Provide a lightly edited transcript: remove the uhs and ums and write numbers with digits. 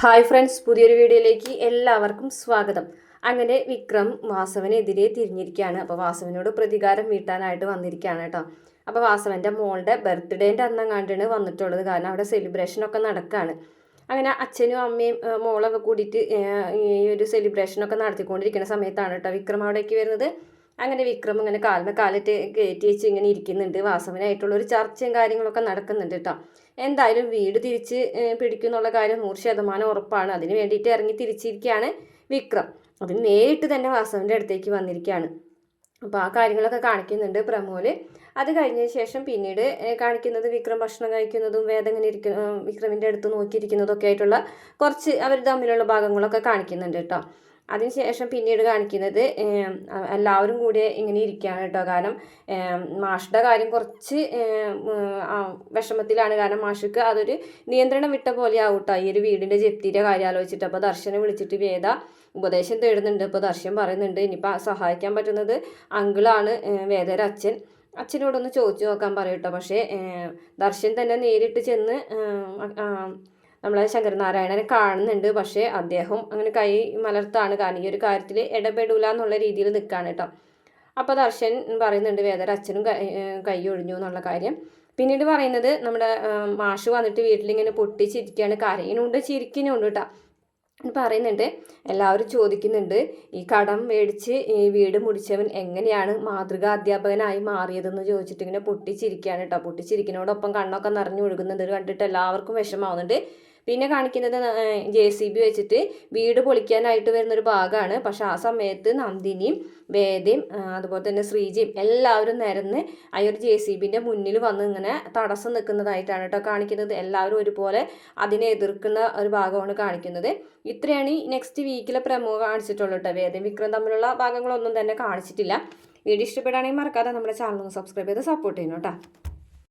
Hi friends, പുതിയൊരു വീഡിയോയിലേക്ക് എല്ലാവർക്കും സ്വാഗതം. അങ്ങനെ വിക്രം വാസവനെതിരെ തിരിഞ്ഞിരിക്കുകയാണ്. അപ്പോൾ വാസവനോട് പ്രതികാരം വീട്ടാനായിട്ട് വന്നിരിക്കുകയാണ് കേട്ടോ. അപ്പോൾ വാസവൻ്റെ മോളുടെ ബർത്ത്ഡേൻ്റെ അന്നങ്ങാണ്ടാണ് വന്നിട്ടുള്ളത്. കാരണം അവിടെ സെലിബ്രേഷനൊക്കെ നടക്കുകയാണ്. അങ്ങനെ അച്ഛനും അമ്മയും മോളൊക്കെ കൂടിയിട്ട് ഈ ഒരു സെലിബ്രേഷനൊക്കെ നടത്തിക്കൊണ്ടിരിക്കുന്ന സമയത്താണ് കേട്ടോ വിക്രം അവിടേക്ക് വരുന്നത്. അങ്ങനെ വിക്രം ഇങ്ങനെ കാലിട്ട് കയറ്റി വെച്ച് ഇങ്ങനെ ഇരിക്കുന്നുണ്ട്. വാസവനായിട്ടുള്ള ഒരു ചർച്ചയും കാര്യങ്ങളൊക്കെ നടക്കുന്നുണ്ട് കേട്ടോ. എന്തായാലും വീട് തിരിച്ച് പിടിക്കുന്നുള്ള കാര്യം 100% ഉറപ്പാണ്. അതിന് വേണ്ടിയിട്ട് ഇറങ്ങി തിരിച്ചിരിക്കുകയാണ് വിക്രം. അതിന് നേരിട്ട് തന്നെ വാസവൻ്റെ അടുത്തേക്ക് വന്നിരിക്കുകയാണ്. അപ്പോൾ ആ കാര്യങ്ങളൊക്കെ കാണിക്കുന്നുണ്ട് പ്രമോല്. അത് കഴിഞ്ഞതിന് ശേഷം പിന്നീട് കാണിക്കുന്നത് വിക്രം ഭക്ഷണം കഴിക്കുന്നതും വേദങ്ങനെ വിക്രമിൻ്റെ അടുത്ത് നോക്കിയിരിക്കുന്നതൊക്കെ ആയിട്ടുള്ള കുറച്ച് അവർ തമ്മിലുള്ള ഭാഗങ്ങളൊക്കെ കാണിക്കുന്നുണ്ട് കേട്ടോ. അതിനുശേഷം പിന്നീട് കാണിക്കുന്നത് എല്ലാവരും കൂടി ഇങ്ങനെ ഇരിക്കുകയാണ് കേട്ടോ. കാരണം മാഷുടെ കാര്യം കുറച്ച് വിഷമത്തിലാണ്. കാരണം മാഷുക്ക് അതൊരു നിയന്ത്രണം വിട്ട പോലെ ആവും കേട്ടോ ഈ ഒരു വീടിൻ്റെ ജപ്തിയുടെ കാര്യം ആലോചിച്ചിട്ട്. അപ്പോൾ ദർശനെ വിളിച്ചിട്ട് വേദ ഉപദേശം തേടുന്നുണ്ട്. ഇപ്പോൾ ദർശൻ പറയുന്നുണ്ട് ഇനിയിപ്പോൾ സഹായിക്കാൻ പറ്റുന്നത് അങ്കിളാണ്, വേദയുടെ അച്ഛനോടൊന്ന് ചോദിച്ചു നോക്കാൻ പറയും കേട്ടോ. പക്ഷേ ദർശൻ തന്നെ നേരിട്ട് ചെന്ന് നമ്മളെ ശങ്കരനാരായണനെ കാണുന്നുണ്ട്. പക്ഷേ അദ്ദേഹം അങ്ങനെ കൈ മലർത്താണ്. കാരണം ഈ ഒരു കാര്യത്തിൽ ഇടപെടൂല എന്നുള്ള രീതിയിൽ നിൽക്കുകയാണ് കേട്ടോ. അപ്പോൾ ദർശൻ പറയുന്നുണ്ട് വേദയുടെ അച്ഛനും കൈ ഒഴിഞ്ഞു എന്നുള്ള കാര്യം. പിന്നീട് പറയുന്നത് നമ്മുടെ മാഷ് വന്നിട്ട് വീട്ടിലിങ്ങനെ പൊട്ടിച്ചിരിക്കുകയാണ്. കരയിനുണ്ട് ചിരിക്കുന്നുണ്ട് കേട്ടോ. പറയുന്നുണ്ട് എല്ലാവരും ചോദിക്കുന്നുണ്ട് ഈ കടം മേടിച്ച് ഈ വീട് മുടിച്ചവൻ എങ്ങനെയാണ് മാതൃകാ അധ്യാപകനായി മാറിയതെന്ന് ചോദിച്ചിട്ട് ഇങ്ങനെ പൊട്ടിച്ചിരിക്കുകയാണ് കേട്ടോ. പൊട്ടിച്ചിരിക്കുന്നതോടൊപ്പം കണ്ണൊക്കെ നിറഞ്ഞു ഒഴുകുന്നത് കണ്ടിട്ട് എല്ലാവർക്കും വിഷമാവുന്നുണ്ട്. പിന്നെ കാണിക്കുന്നത് JCB വെച്ചിട്ട് വീട് പൊളിക്കാനായിട്ട് വരുന്നൊരു ഭാഗമാണ്. പക്ഷെ ആ സമയത്ത് നന്ദിനിയും വേദയും അതുപോലെ തന്നെ ശ്രീജിയും എല്ലാവരും നിരന്ന് ആ ഒരു JCBൻ്റെ മുന്നിൽ വന്ന് ഇങ്ങനെ തടസ്സം നിൽക്കുന്നതായിട്ടാണ് കേട്ടോ കാണിക്കുന്നത്. എല്ലാവരും ഒരുപോലെ അതിനെ എതിർക്കുന്ന ഒരു ഭാഗമാണ് കാണിക്കുന്നത്. ഇത്രയാണ് ഈ നെക്സ്റ്റ് വീക്കിലെ പ്രമോ കാണിച്ചിട്ടുള്ളൂ കേട്ടോ. വേദയും വിക്രം തമ്മിലുള്ള ഭാഗങ്ങളൊന്നും തന്നെ കാണിച്ചിട്ടില്ല. വീഡിയോ ഇഷ്ടപ്പെടുകയാണെങ്കിൽ മറക്കാതെ നമ്മുടെ ചാനൽ ഒന്ന് സബ്സ്ക്രൈബ് ചെയ്ത് സപ്പോർട്ട് ചെയ്യണം കേട്ടോ.